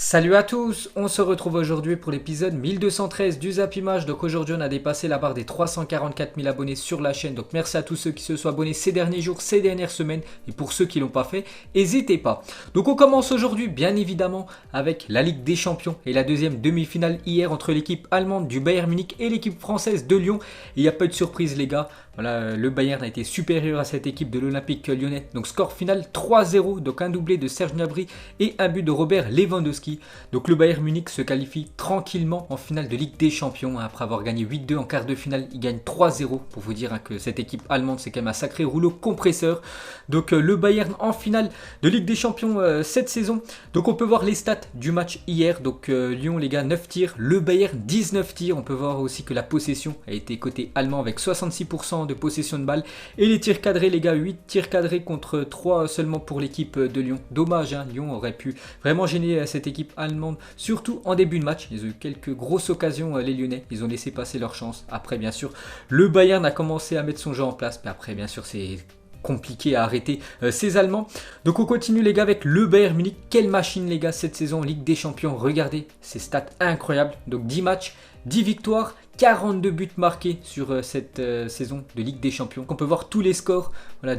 Salut à tous, on se retrouve aujourd'hui pour l'épisode 1213 du Zap Image. Donc aujourd'hui on a dépassé la barre des 344 000 abonnés sur la chaîne. Donc merci à tous ceux qui se sont abonnés ces derniers jours, ces dernières semaines. Et pour ceux qui ne l'ont pas fait, n'hésitez pas. Donc on commence aujourd'hui bien évidemment avec la Ligue des Champions et la deuxième demi-finale hier entre l'équipe allemande du Bayern Munich et l'équipe française de Lyon. Il n'y a pas de surprise les gars. Voilà, le Bayern a été supérieur à cette équipe de l'Olympique Lyonnais. Donc score final 3-0, donc un doublé de Serge Gnabry et un but de Robert Lewandowski. Donc le Bayern Munich se qualifie tranquillement en finale de Ligue des Champions. Après avoir gagné 8-2 en quart de finale, il gagne 3-0 pour vous dire que cette équipe allemande c'est quand même un sacré rouleau compresseur. Donc le Bayern en finale de Ligue des Champions cette saison. Donc on peut voir les stats du match hier. Donc Lyon les gars 9 tirs, le Bayern 19 tirs. On peut voir aussi que la possession a été côté allemand avec 66% de possession de balle. Et les tirs cadrés les gars, 8 tirs cadrés contre 3 seulement pour l'équipe de Lyon. Dommage, hein, Lyon aurait pu vraiment gêner cette équipe allemande, surtout en début de match. Ils ont eu quelques grosses occasions les Lyonnais, ils ont laissé passer leur chance. Après bien sûr, le Bayern a commencé à mettre son jeu en place, mais après bien sûr c'est compliqué à arrêter ces Allemands. Donc on continue les gars avec le Bayern Munich. Quelle machine les gars cette saison en Ligue des Champions. Regardez ces stats incroyables. Donc 10 matchs, 10 victoires, 42 buts marqués sur cette saison de Ligue des Champions. On peut voir tous les scores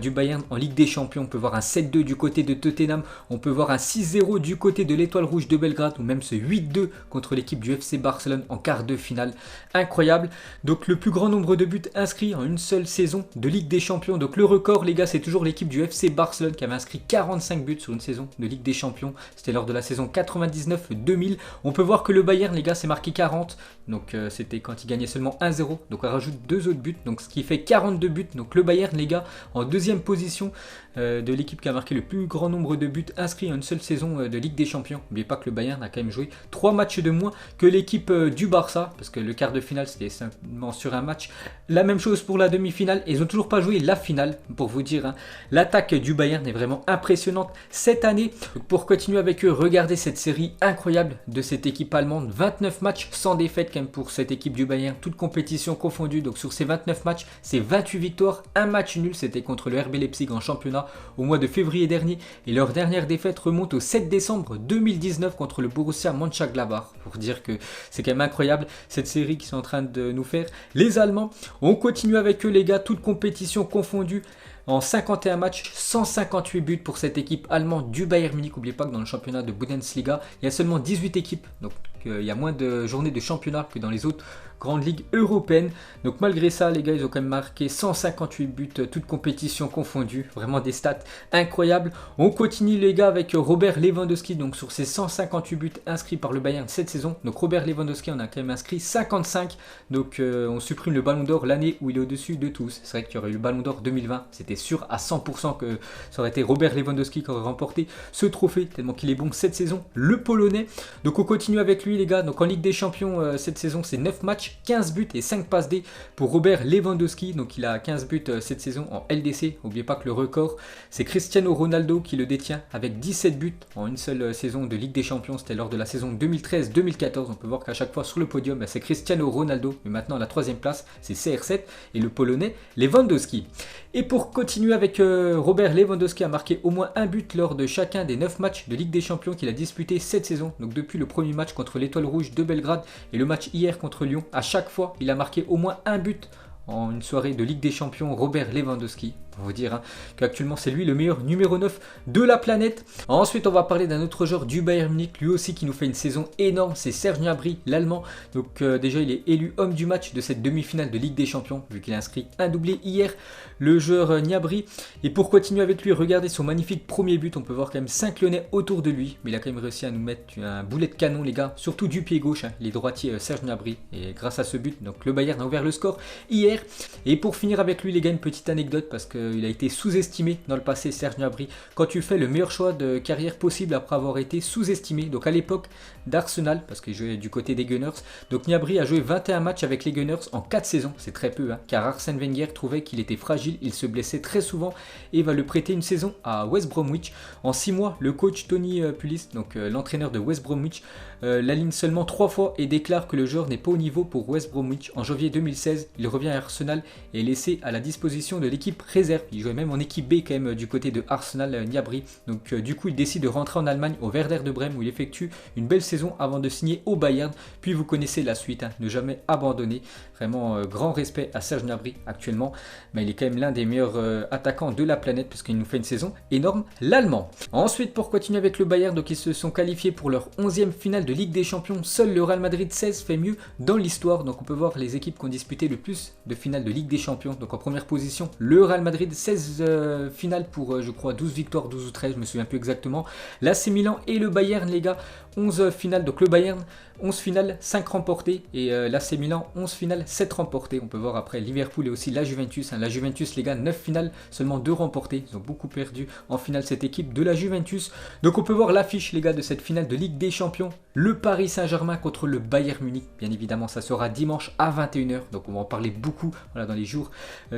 du Bayern en Ligue des Champions. On peut voir un 7-2 du côté de Tottenham. On peut voir un 6-0 du côté de l'Étoile Rouge de Belgrade. Ou même ce 8-2 contre l'équipe du FC Barcelone en quart de finale. Incroyable. Donc le plus grand nombre de buts inscrits en une seule saison de Ligue des Champions. Donc le record les gars c'est toujours l'équipe du FC Barcelone qui avait inscrit 45 buts sur une saison de Ligue des Champions. C'était lors de la saison 99-2000. On peut voir que le Bayern les gars s'est marqué 40. Donc c'était quand il gagnait seulement 1-0, donc on rajoute 2 autres buts, donc ce qui fait 42 buts. Donc le Bayern les gars en deuxième position de l'équipe qui a marqué le plus grand nombre de buts inscrits en une seule saison de Ligue des Champions. N'oubliez pas que le Bayern a quand même joué 3 matchs de moins que l'équipe du Barça, parce que le quart de finale c'était simplement sur un match. La même chose pour la demi-finale, ils n'ont toujours pas joué la finale, pour vous dire, hein. L'attaque du Bayern est vraiment impressionnante cette année. Donc pour continuer avec eux, regardez cette série incroyable de cette équipe allemande, 29 matchs sans défaite quand même pour cette équipe du Bayern, toute compétition confondue. Donc sur ces 29 matchs, c'est 28 victoires, un match nul, c'était contre le RB Leipzig en championnat au mois de février dernier, et leur dernière défaite remonte au 7 décembre 2019 contre le Borussia Mönchengladbach, pour dire que c'est quand même incroyable cette série qu'ils sont en train de nous faire les Allemands. On continue avec eux les gars, toute compétition confondue. En 51 matchs, 158 buts pour cette équipe allemande du Bayern Munich. N'oubliez pas que dans le championnat de Bundesliga, il y a seulement 18 équipes. Donc il y a moins de journées de championnat que dans les autres grandes ligues européennes. Donc malgré ça, les gars, ils ont quand même marqué 158 buts, toutes compétitions confondues. Vraiment des stats incroyables. On continue les gars avec Robert Lewandowski. Donc sur ces 158 buts inscrits par le Bayern cette saison. Donc Robert Lewandowski, on a quand même inscrit 55. Donc on supprime le ballon d'or l'année où il est au-dessus de tous. C'est vrai qu'il y aurait eu le ballon d'or 2020. C'était sûr à 100% que ça aurait été Robert Lewandowski qui aurait remporté ce trophée, tellement qu'il est bon cette saison, le Polonais. Donc on continue avec lui les gars. Donc en Ligue des Champions cette saison, c'est 9 matchs, 15 buts et 5 passes D pour Robert Lewandowski. Donc il a 15 buts cette saison en LDC. N'oubliez pas que le record, c'est Cristiano Ronaldo qui le détient avec 17 buts en une seule saison de Ligue des Champions. C'était lors de la saison 2013-2014. On peut voir qu'à chaque fois sur le podium, c'est Cristiano Ronaldo. Mais maintenant à la troisième place, c'est CR7 et le Polonais Lewandowski. Et pour continuer avec Robert Lewandowski a marqué au moins un but lors de chacun des 9 matchs de Ligue des Champions qu'il a disputé cette saison. Donc depuis le premier match contre l'Étoile Rouge de Belgrade et le match hier contre Lyon, à chaque fois il a marqué au moins un but en une soirée de Ligue des Champions. Robert Lewandowski, pour vous dire qu'actuellement c'est lui le meilleur numéro 9 de la planète. Ensuite on va parler d'un autre joueur du Bayern Munich, lui aussi qui nous fait une saison énorme, c'est Serge Gnabry, l'Allemand. Donc déjà il est élu homme du match de cette demi-finale de Ligue des Champions, vu qu'il a inscrit un doublé hier, le joueur Gnabry. Et pour continuer avec lui, regardez son magnifique premier but, on peut voir quand même 5 Lyonnais autour de lui, mais il a quand même réussi à nous mettre un boulet de canon les gars, surtout du pied gauche, il est droitier Serge Gnabry, et grâce à ce but, donc le Bayern a ouvert le score hier. Et pour finir avec lui les gars, une petite anecdote parce qu'il a été sous-estimé dans le passé, Serge Gnabry. Quand tu fais le meilleur choix de carrière possible après avoir été sous-estimé, donc à l'époque d'Arsenal, parce qu'il jouait du côté des Gunners, donc Gnabry a joué 21 matchs avec les Gunners en 4 saisons, c'est très peu, car Arsène Wenger trouvait qu'il était fragile, il se blessait très souvent et va le prêter une saison à West Bromwich. En 6 mois, le coach Tony Pulis, donc l'entraîneur de West Bromwich, l'aligne seulement 3 fois et déclare que le joueur n'est pas au niveau pour West Bromwich. En janvier 2016, il revient à Arsenal et est laissé à la disposition de l'équipe réserve. réserve. Il jouait même en équipe B quand même du côté de Arsenal, Gnabry. Donc du coup, il décide de rentrer en Allemagne au Werder de Brême où il effectue une belle saison avant de signer au Bayern. Puis vous connaissez la suite, hein, ne jamais abandonner. Vraiment grand respect à Serge Gnabry actuellement. Mais il est quand même l'un des meilleurs attaquants de la planète parce qu'il nous fait une saison énorme, l'Allemand. Ensuite, pour continuer avec le Bayern, donc ils se sont qualifiés pour leur 11e finale de Ligue des Champions. Seul le Real Madrid 16 fait mieux dans l'histoire. Donc on peut voir les équipes qui ont disputé le plus de finales de Ligue des Champions. Donc en première position, le Real Madrid, 16 finales pour je crois 12 victoires, 12 ou 13, je me souviens plus exactement. L'AC Milan et le Bayern, les gars, 11 finales. Donc le Bayern, 11 finales, 5 remportées et l'AC Milan, 11 finales, 7 remportées. On peut voir après Liverpool et aussi la Juventus. La Juventus, les gars, 9 finales, seulement 2 remportées. Ils ont beaucoup perdu en finale cette équipe de la Juventus. Donc on peut voir l'affiche, les gars, de cette finale de Ligue des Champions. Le Paris Saint-Germain contre le Bayern Munich. Bien évidemment, ça sera dimanche à 21h. Donc on va en parler beaucoup dans les jours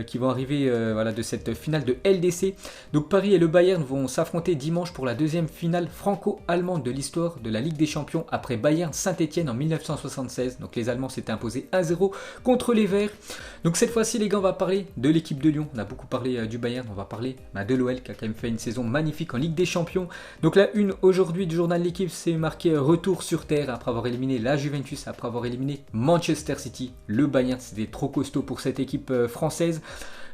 qui vont arriver de cette finale de LDC. Donc Paris et le Bayern vont s'affronter dimanche pour la deuxième finale franco-allemande de l'histoire de la Ligue des Champions après Bayern Saint-Etienne en 1976. Donc les Allemands s'étaient imposés 1-0 contre les Verts. Donc cette fois-ci, les gars, on va parler de l'équipe de Lyon. On a beaucoup parlé du Bayern, on va parler de l'OL qui a quand même fait une saison magnifique en Ligue des Champions. Donc la une aujourd'hui du journal de l'équipe, c'est marqué retour sur terre après avoir éliminé la Juventus, après avoir éliminé Manchester City. Le Bayern, c'était trop costaud pour cette équipe française.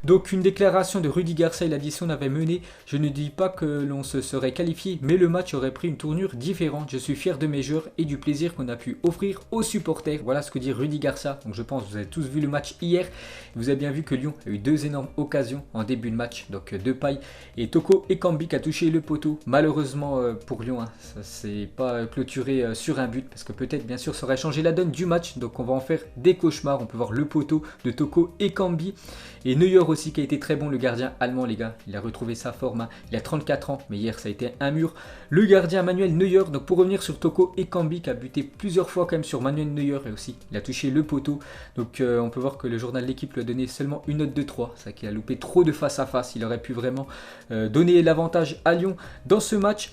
Donc une déclaration de Rudi Garcia, il a dit si on avait mené, je ne dis pas que l'on se serait qualifié, mais le match aurait pris une tournure différente. Je suis fier de mes joueurs et du plaisir qu'on a pu offrir aux supporters. Voilà ce que dit Rudi Garcia. Donc je pense que vous avez tous vu le match hier. Vous avez bien vu que Lyon a eu 2 énormes occasions en début de match. Donc Depay et Toko Ekambi qui a touché le poteau. Malheureusement pour Lyon, ça s'est pas clôturé sur un but parce que peut-être bien sûr ça aurait changé la donne du match. Donc on va en faire des cauchemars. On peut voir le poteau de Toko Ekambi et Neuer aussi qui a été très bon, le gardien allemand, les gars. Il a retrouvé sa forme, il a 34 ans, mais hier ça a été un mur. Le gardien Manuel Neuer, donc pour revenir sur Toko Ekambi qui a buté plusieurs fois quand même sur Manuel Neuer et aussi il a touché le poteau. Donc on peut voir que le journal de l'équipe lui a donné seulement une note de 3. C'est qu'il a loupé trop de face à face. Il aurait pu vraiment donner l'avantage à Lyon dans ce match.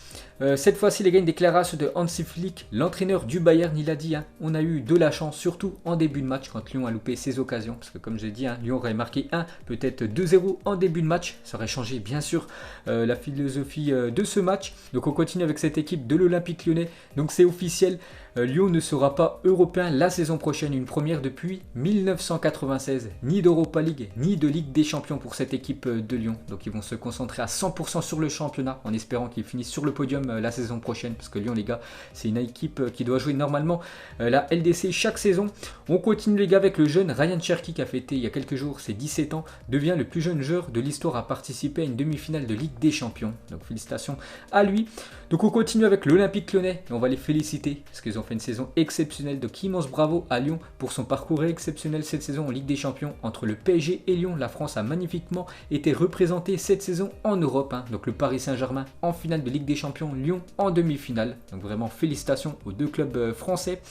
Cette fois-ci, les gars, une déclaration de Hansi Flick, l'entraîneur du Bayern. Il a dit on a eu de la chance, surtout en début de match quand Lyon a loupé ses occasions. Parce que comme j'ai dit, Lyon aurait marqué 1, peut-être 2-0 en début de match. Ça aurait changé bien sûr la philosophie de ce match. Donc on continue avec cette équipe de l'Olympique Lyonnais. Donc c'est officiel. Lyon ne sera pas européen la saison prochaine, une première depuis 1996. Ni d'Europa League, ni de Ligue des Champions pour cette équipe de Lyon. Donc ils vont se concentrer à 100% sur le championnat en espérant qu'ils finissent sur le podium la saison prochaine. Parce que Lyon, les gars, c'est une équipe qui doit jouer normalement la LDC chaque saison. On continue, les gars, avec le jeune Ryan Cherki qui a fêté il y a quelques jours ses 17 ans. Devient le plus jeune joueur de l'histoire à participer à une demi-finale de Ligue des Champions. Donc félicitations à lui. Donc on continue avec l'Olympique Lyonnais et on va les féliciter parce qu'ils ont fait une saison exceptionnelle. Donc immense bravo à Lyon pour son parcours exceptionnel cette saison en Ligue des Champions. Entre le PSG et Lyon, la France a magnifiquement été représentée cette saison en Europe. Donc le Paris Saint-Germain en finale de Ligue des Champions, Lyon en demi-finale. Donc vraiment félicitations aux deux clubs français.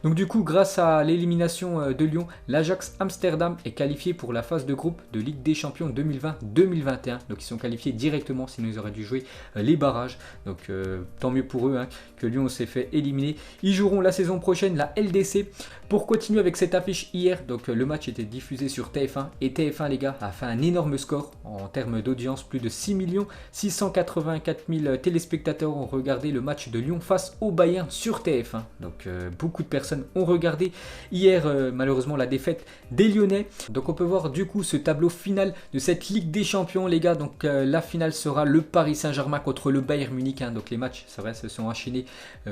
Donc du coup, grâce à l'élimination de Lyon, l'Ajax Amsterdam est qualifié pour la phase de groupe de Ligue des Champions 2020-2021. Donc ils sont qualifiés directement, sinon ils auraient dû jouer les barrages. Donc tant mieux pour eux que Lyon s'est fait éliminer. Ils joueront la saison prochaine la LDC. Pour continuer avec cette affiche hier, donc le match était diffusé sur TF1 et TF1, les gars, a fait un énorme score en termes d'audience. Plus de 6 684 000 téléspectateurs ont regardé le match de Lyon face au Bayern sur TF1. Donc beaucoup de personnes ont regardé hier malheureusement la défaite des Lyonnais. Donc on peut voir du coup ce tableau final de cette Ligue des Champions, les gars. Donc la finale sera le Paris Saint-Germain contre le Bayern Munich. Donc les matchs, c'est vrai, se sont enchaînés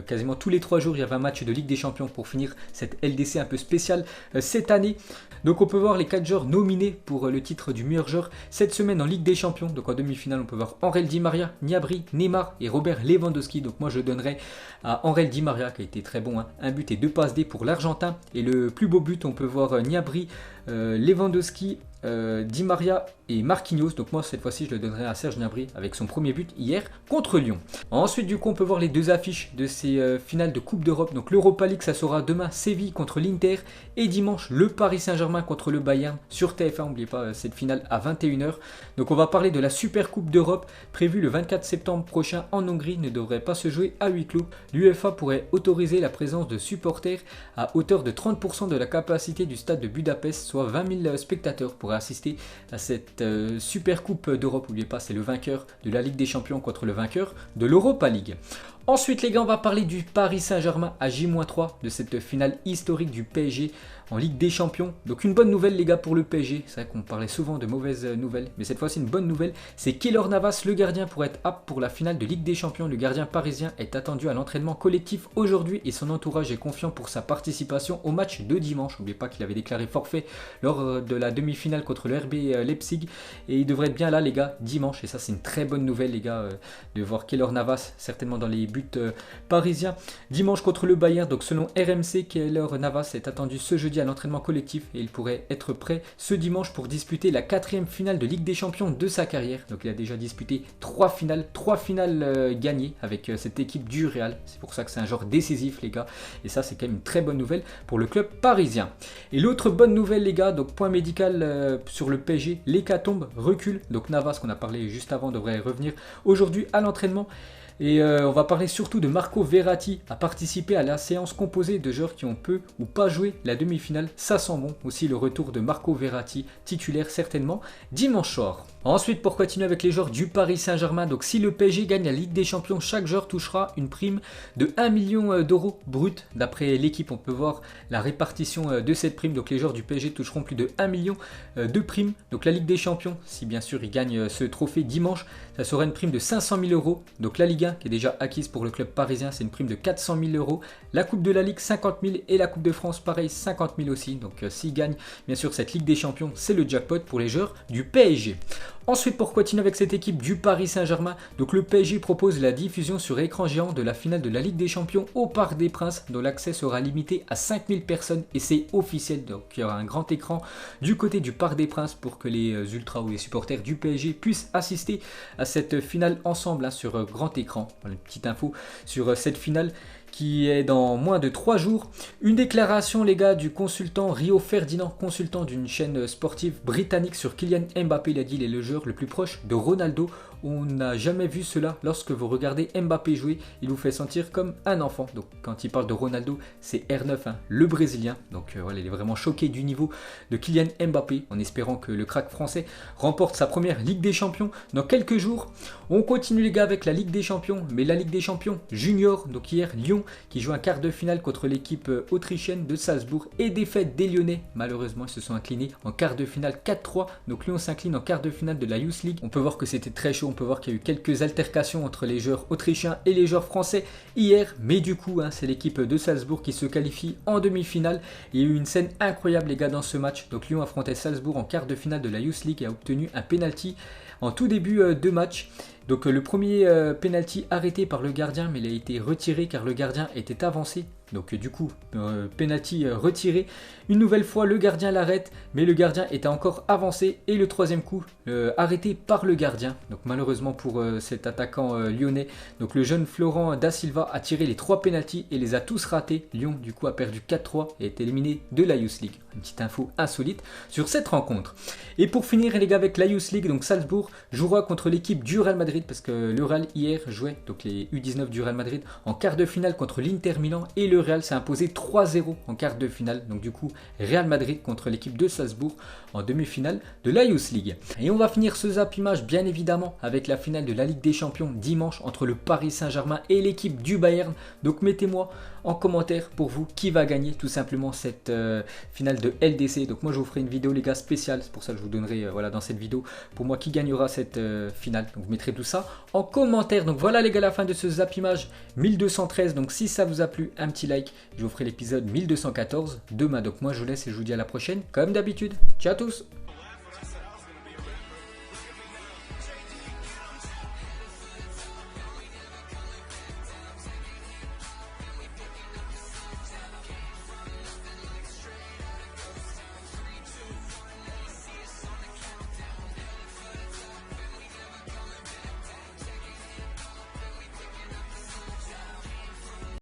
quasiment tous les 3 jours. Il y avait un match de Ligue des Champions pour finir cette LDC un peu spéciale cette année. Donc on peut voir les 4 joueurs nominés pour le titre du meilleur joueur cette semaine en Ligue des Champions. Donc en demi-finale, on peut voir Angel Di Maria, Gnabry, Neymar et Robert Lewandowski. Donc moi je donnerais à Angel Di Maria qui a été très bon, un but et 2 passes D pour l'Argentin. Et le plus beau but, on peut voir Gnabry, Lewandowski, Di Maria et Marquinhos. Donc moi cette fois-ci je le donnerai à Serge Gnabry avec son premier but hier contre Lyon. Ensuite du coup on peut voir les 2 affiches de ces finales de Coupe d'Europe. Donc l'Europa League, ça sera demain Séville contre l'Inter et dimanche le Paris Saint-Germain contre le Bayern sur TF1. N'oubliez pas cette finale à 21h. Donc on va parler de la Super Coupe d'Europe prévue le 24 septembre prochain en Hongrie. Ne devrait pas se jouer à huis clos. L'UEFA pourrait autoriser la présence de supporters à hauteur de 30% de la capacité du stade de Budapest soit 20 000 spectateurs pour assister à cette super coupe d'Europe. N'oubliez pas, c'est le vainqueur de la Ligue des Champions contre le vainqueur de l'Europa League. Ensuite les gars, on va parler du Paris Saint-Germain à J-3 de cette finale historique du PSG en Ligue des Champions. Donc une bonne nouvelle les gars pour le PSG, c'est vrai qu'on parlait souvent de mauvaises nouvelles, mais cette fois-ci une bonne nouvelle, c'est Keylor Navas, le gardien, pour être apte pour la finale de Ligue des Champions. Le gardien parisien est attendu à l'entraînement collectif aujourd'hui et son entourage est confiant pour sa participation au match de dimanche. N'oubliez pas qu'il avait déclaré forfait lors de la demi-finale contre le RB Leipzig et il devrait être bien là les gars dimanche, et ça c'est une très bonne nouvelle les gars de voir Keylor Navas certainement dans les buts parisiens dimanche contre le Bayern. Donc selon RMC, Keylor Navas est attendu ce jeudi à l'entraînement collectif et il pourrait être prêt ce dimanche pour disputer la 4e finale de Ligue des Champions de sa carrière. Donc il a déjà disputé 3 finales gagnées avec cette équipe du Real. C'est pour ça que c'est un joueur décisif les gars, et ça c'est quand même une très bonne nouvelle pour le club parisien. Et l'autre bonne nouvelle les gars, donc point médical sur le PSG, l'hécatombe recule. Donc Navas, qu'on a parlé juste avant, devrait revenir aujourd'hui à l'entraînement. Et on va parler surtout de Marco Verratti à participer à la séance composée de joueurs qui ont peu ou pas joué la demi-finale. Ça sent bon. Aussi le retour de Marco Verratti, titulaire certainement dimanche soir. Ensuite, pour continuer avec les joueurs du Paris Saint-Germain, donc si le PSG gagne la Ligue des Champions, chaque joueur touchera une prime de 1 million d'euros brut. D'après l'équipe, on peut voir la répartition de cette prime. Donc les joueurs du PSG toucheront plus de 1 million de primes. Donc la Ligue des Champions, si bien sûr ils gagnent ce trophée dimanche, ça sera une prime de 500 000 euros. Donc la Ligue 1 qui est déjà acquise pour le club parisien, c'est une prime de 400 000 euros. La Coupe de la Ligue, 50 000, et la Coupe de France, pareil, 50 000 aussi. Donc s'ils gagnent bien sûr cette Ligue des Champions, c'est le jackpot pour les joueurs du PSG. Ensuite, pour continuer avec cette équipe du Paris Saint-Germain, donc le PSG propose la diffusion sur écran géant de la finale de la Ligue des Champions au Parc des Princes, dont l'accès sera limité à 5000 personnes et c'est officiel. Donc il y aura un grand écran du côté du Parc des Princes pour que les ultras ou les supporters du PSG puissent assister à cette finale ensemble sur grand écran. Voilà, une petite info sur cette finale qui est dans moins de 3 jours. Une déclaration les gars du consultant Rio Ferdinand, consultant d'une chaîne sportive britannique, sur Kylian Mbappé. Il a dit: il est le joueur le plus proche de Ronaldo. On n'a jamais vu cela. Lorsque vous regardez Mbappé jouer, il vous fait sentir comme un enfant. Donc quand il parle de Ronaldo, c'est R9, le Brésilien. Donc voilà, il est vraiment choqué du niveau de Kylian Mbappé, en espérant que le crack français remporte sa première Ligue des Champions dans quelques jours. On continue les gars avec la Ligue des Champions, mais la Ligue des Champions junior. Donc hier, Lyon qui joue un quart de finale contre l'équipe autrichienne de Salzbourg et défaite des Lyonnais. Malheureusement, ils se sont inclinés en quart de finale 4-3. Donc Lyon s'incline en quart de finale de la Youth League. On peut voir que c'était très chaud. On peut voir qu'il y a eu quelques altercations entre les joueurs autrichiens et les joueurs français hier. Mais du coup, c'est l'équipe de Salzbourg qui se qualifie en demi-finale. Il y a eu une scène incroyable les gars dans ce match. Donc Lyon affrontait Salzbourg en quart de finale de la Youth League et a obtenu un penalty en tout début de match. Donc le premier penalty arrêté par le gardien, mais il a été retiré car le gardien était avancé. Donc du coup, penalty retiré. Une nouvelle fois, le gardien l'arrête, mais le gardien était encore avancé. Et le troisième coup, arrêté par le gardien. Donc malheureusement pour cet attaquant lyonnais. Donc le jeune Florent Da Silva a tiré les 3 penaltys et les a tous ratés. Lyon du coup a perdu 4-3 et est éliminé de la Youth League. Une petite info insolite sur cette rencontre. Et pour finir les gars avec la Youth League, donc Salzbourg jouera contre l'équipe du Real Madrid, parce que le Real hier jouait, donc les U19 du Real Madrid, en quart de finale contre l'Inter Milan, et le Real s'est imposé 3-0 en quart de finale. Donc du coup, Real Madrid contre l'équipe de Salzbourg en demi-finale de la Youth League. Et on va finir ce Zap Image bien évidemment avec la finale de la Ligue des Champions dimanche entre le Paris Saint-Germain et l'équipe du Bayern. Donc mettez-moi en commentaire pour vous qui va gagner tout simplement cette finale de LDC. Donc moi je vous ferai une vidéo les gars spéciale, c'est pour ça que je vous donnerai voilà dans cette vidéo pour moi qui gagnera cette finale. Donc vous mettrez tout ça en commentaire. Donc voilà les gars, la fin de ce Zap Image 1213. Donc si ça vous a plu, un petit like, je vous ferai l'épisode 1214 demain. Donc moi je vous laisse et je vous dis à la prochaine comme d'habitude. Ciao à tous.